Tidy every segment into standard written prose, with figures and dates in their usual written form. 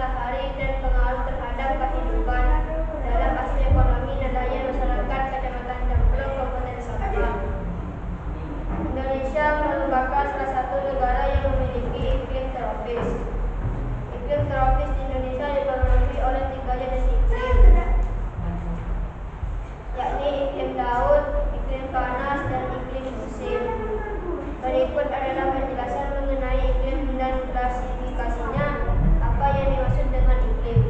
matahari dan pengaruh terhadap kehidupan. Dalam aspek ekonomi, nelayan masyarakat Kecamatan Jamblong, Kabupaten Sabah. Indonesia merupakan salah satu negara yang memiliki iklim tropis. Iklim tropis di Indonesia dipengaruhi oleh 3 jenis iklim, yakni iklim laut, iklim panas, dan iklim musim. Berikut adalah penjelasan mengenai iklim dan klasifikasinya. Apa yang dimaksud dengan iklim?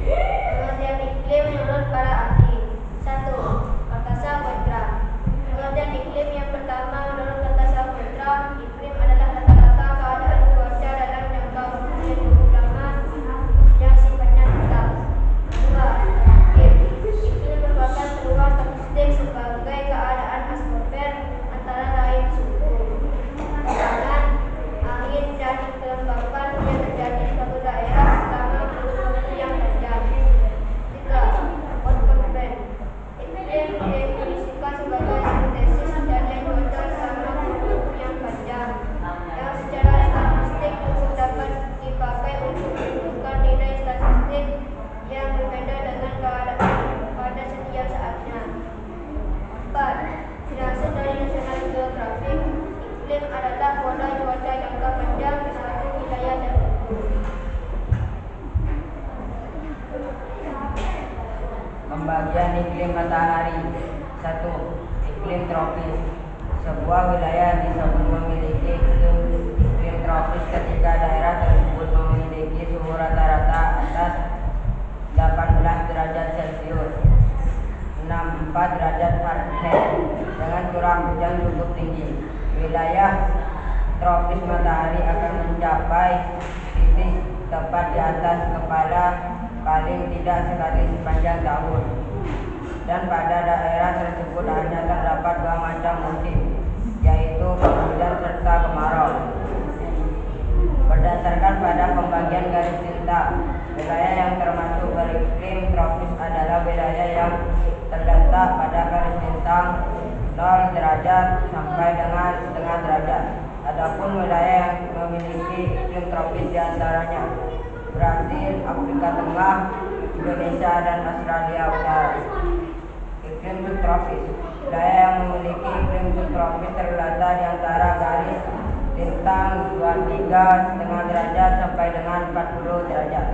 Pengertian iklim menurut para ahli. 1. Kata Saputra. Pengertian iklim yang pertama menurut kata Saputra, iklim adalah rata-rata keadaan cuaca dalam jangka waktu yang cukup lama yang sifatnya tetap. 2. Iklim merupakan peluang statistik sebagai keadaan atmosfer antara lain suhu, tekanan, angin, dan kelembapan yang terjadi di suatu daerah selama kurun waktu yang panjang. 3. Konvergen. Iklim didefinisikan sebagai sintesis kejadian cuaca selama kurun waktu yang panjang, yang secara statistik cukup dapat dipakai untuk menentukan nilai statistik yang berbeda dengan keadaan pada setiap saatnya. 4. Dirasa dari National Geographic, iklim adalah pola cuaca jangka panjang di suatu wilayah tertentu. Pembagian iklim matahari. 1. Iklim tropis. Sebuah wilayah disebut memiliki iklim tropis ketika daerah tersebut memiliki suhu rata-rata atas 18 derajat Celcius 64 derajat Fahrenheit dengan curah hujan cukup tinggi. Wilayah tropis matahari akan mencapai titik tepat di atas kepala paling tidak sekali sepanjang tahun, dan pada daerah tersebut hanya terdapat 2 macam musim, yaitu penghujan serta kemarau. Berdasarkan pada pembagian garis lintang, wilayah yang termasuk beriklim tropis adalah wilayah yang terletak pada garis lintang 0 derajat sampai dengan setengah derajat. Adapun wilayah yang memiliki iklim tropis diantaranya Brasil, Afrika Tengah, Indonesia, dan Australia Utara. Iklim subtropis. Wilayah yang memiliki iklim subtropis terletak di antara garis lintang 23,5 derajat sampai dengan 40 derajat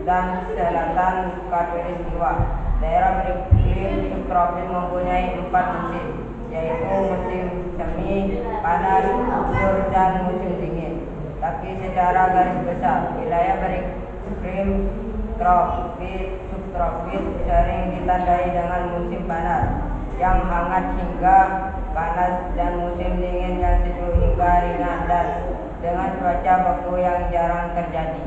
dan selatan khatulistiwa. Daerah beriklim subtropis mempunyai 4 musim, yaitu musim semi, panas, gugur, dan musim dingin. Tapi secara garis besar, wilayah beriklim tropis subtropis sering ditandai dengan musim panas yang hangat hingga panas dan musim dingin yang sejuk hingga ringan dan dengan cuaca beku yang jarang terjadi.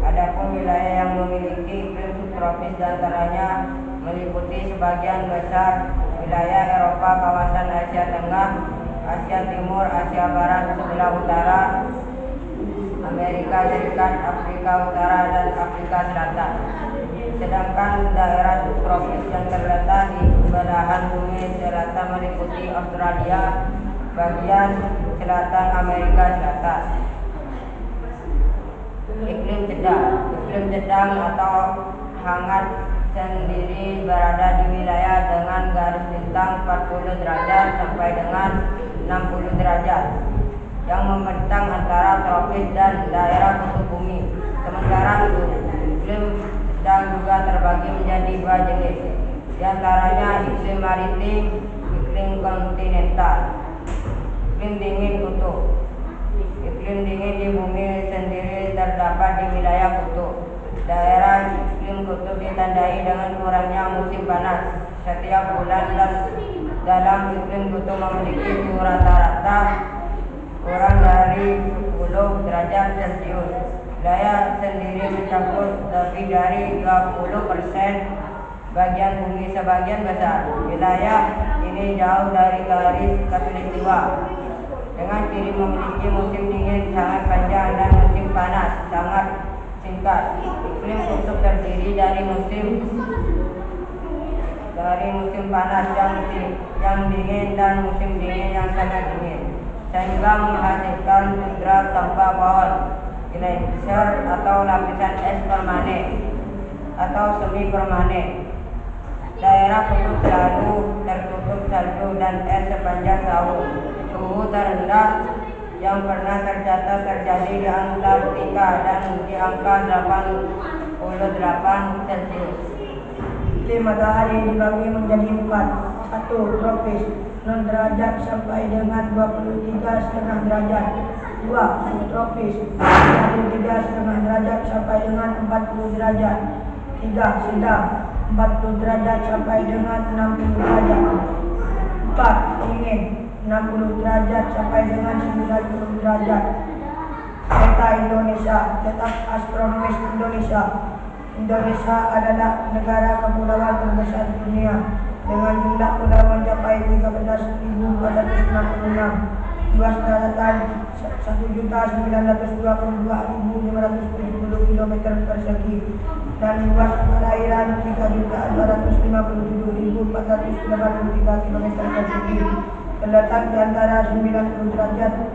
Adapun wilayah yang memiliki iklim subtropis diantaranya meliputi sebagian besar wilayah Eropa, kawasan Asia Tengah, Asia Timur, Asia Barat sebelah utara, Amerika Serikat, Afrika Utara, dan Afrika Selatan. Sedangkan daerah subtropis yang terletak di belahan bumi selatan meliputi Australia, bagian selatan Amerika Selatan. Iklim sedang. Iklim sedang atau hangat sendiri berada di wilayah dengan garis lintang 40 derajat sampai dengan 60 derajat yang membentang antara tropis dan daerah kutub bumi. Sementara itu, iklim sedang juga terbagi menjadi 2 jenis, di antaranya iklim maritim, iklim kontinental. Iklim dingin kutub. Iklim dingin di bumi sendiri terdapat di wilayah kutub. Daerah iklim kutub ditandai dengan kurangnya musim panas setiap bulan, dan dalam iklim kutub memiliki suhu rata-rata kurang dari 10 derajat Celcius. Wilayah sendiri mencakup lebih dari 20% bagian bumi. Sebagian besar wilayah ini jauh dari garis khatulistiwa, dengan ciri memiliki musim dingin sangat panjang dan musim panas sangat singkat. Iklim kutub terdiri dari musim dari musim panas yang dingin dan musim dingin yang sangat dingin, sehingga menghasilkan tundra tanpa pohon, gletser atau lapisan es permanen atau semi permanen. Daerah kutub selalu tertutup salju dan es sepanjang tahun. Suhu terendah yang pernah tercatat terjadi di Antartika dan di angka 88 Celcius. Iklim matahari dibagi menjadi 4. 1. Tropis 0 derajat sampai dengan 23,5 derajat. 2. Subtropis 23,5 derajat sampai dengan 40 derajat. 3. Sedang 40 derajat sampai dengan 60 derajat. 4. Dingin 60 derajat sampai dengan 90 derajat. Peta Indonesia. Letak astronomis Indonesia. Indonesia adalah negara kepulauan terbesar di dunia dengan jumlah pulau mencapai 13.466, luas daratan 1.922.570 km persegi, dan luas perairan 3.257.483 km persegi. Terletak di antara 90 derajat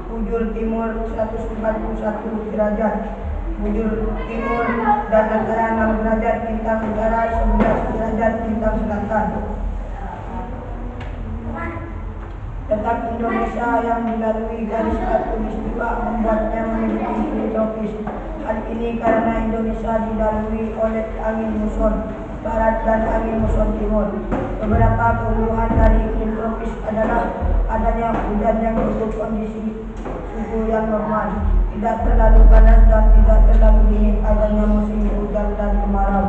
bujur timur 141 derajat bujur timur dan antara 6 derajat lintang utara 11 derajat lintang selatan. Letak Indonesia yang dilalui garis khatulistiwa membuatnya memiliki iklim tropis. Hal ini karena Indonesia dilalui oleh angin muson barat dan angin muson timur. Beberapa keluhan dari iklim tropis adalah adanya hujan yang cukup kondisi suhu yang normal, tidak terlalu panas dan tidak terlalu dingin, adanya musim hujan dan kemarau.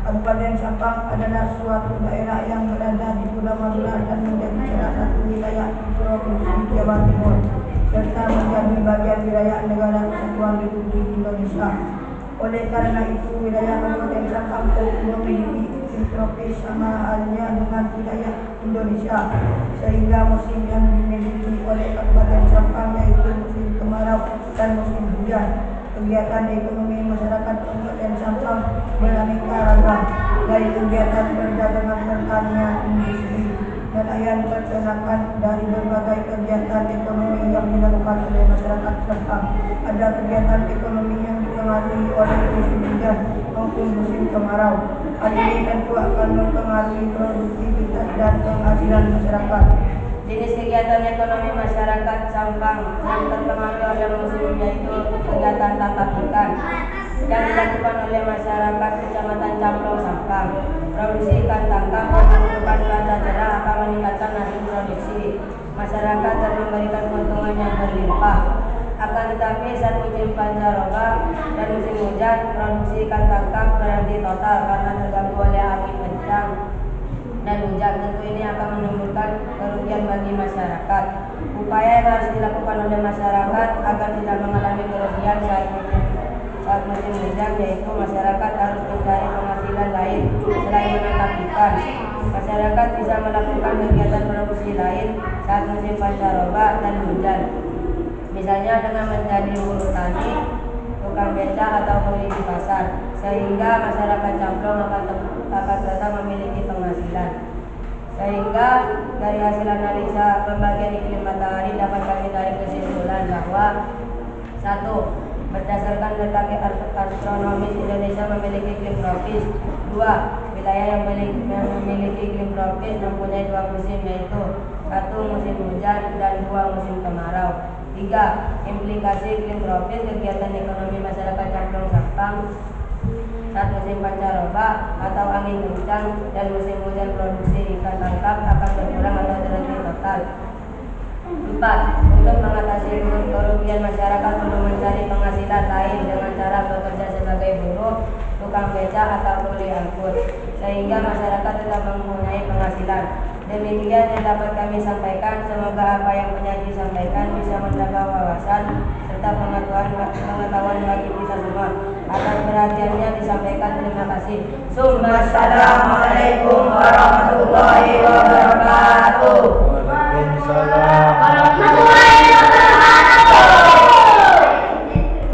Kabupaten Sampang adalah suatu daerah yang berada di Pulau Madura dan menjadi salah satu wilayah di Provinsi Jawa Timur, serta menjadi bagian wilayah Negara Kesatuan Republik Indonesia. Oleh karena itu, wilayah Kabupaten Sampang memiliki iklim tropis sama halnya dengan wilayah Indonesia, sehingga musim yang dimiliki oleh Kabupaten Sampang yaitu musim kemarau dan musim hujan. Kegiatan ekonomi masyarakat Kabupaten Sampang beraneka ragam, dari kegiatan perdagangan, pertanian, industri, nelayan, peternakan, dari berbagai kegiatan ekonomi yang dilakukan oleh masyarakat Sampang. Ada kegiatan ekonomi yang dipengaruhi oleh musim hujan maupun musim kemarau. Hal ini tentu akan mempengaruhi produktivitas dan penghasilan masyarakat. Jenis kegiatan ekonomi masyarakat Sampang yang terpengaruh oleh musim yaitu kegiatan tangkap ikan yang dilakukan oleh masyarakat Kecamatan Camplong Sampang. Produksi ikan tangkap membutuhkan cuaca cerah akan meningkatkan hasil produksi masyarakat dan memberikan keuntungan yang berlimpah. Akan tetapi saat musim pancaroba dan musim hujan, produksi ikan tangkap berhenti total karena terganggu oleh angin kencang dan hujan. Tentu ini akan menimbulkan kerugian bagi masyarakat. Upaya yang harus dilakukan oleh masyarakat agar tidak mengalami kerugian saat musim hujan yaitu masyarakat harus mencari penghasilan lain selain menangkap ikan. Masyarakat bisa melakukan kegiatan produksi lain saat musim pancaroba dan hujan, misalnya dengan menjadi buruh tani, tukang beca atau kuli di pasar, sehingga masyarakat Camplong akan tetap memiliki penghasilan. Sehingga dari hasil analisa pembagian iklim matahari dapat kami tarik kesimpulan bahwa 1. Berdasarkan letak astronomis, Indonesia memiliki iklim tropis. 2. Wilayah yang memiliki iklim tropis mempunyai 2 musim, yaitu 1. Musim hujan dan 2. Musim kemarau. 3. Implikasi iklim tropis kegiatan ekonomi masyarakat Camplong Sampang saat musim pancaroba atau angin kencang dan musim hujan, produksi ikan tangkap akan berkurang atau terhenti total. 4. Untuk mengatasi kerugian masyarakat perlu mencari penghasilan lain dengan cara bekerja sebagai buruh, tukang beca atau kuli angkut, sehingga masyarakat tetap mempunyai penghasilan. Demikian yang dapat kami sampaikan. Semoga apa yang penyaji sampaikan bisa menambah wawasan serta pengetahuan bagi kita semua. Atas perhatiannya disampaikan, terima kasih. Assalamualaikum warahmatullahi wabarakatuh.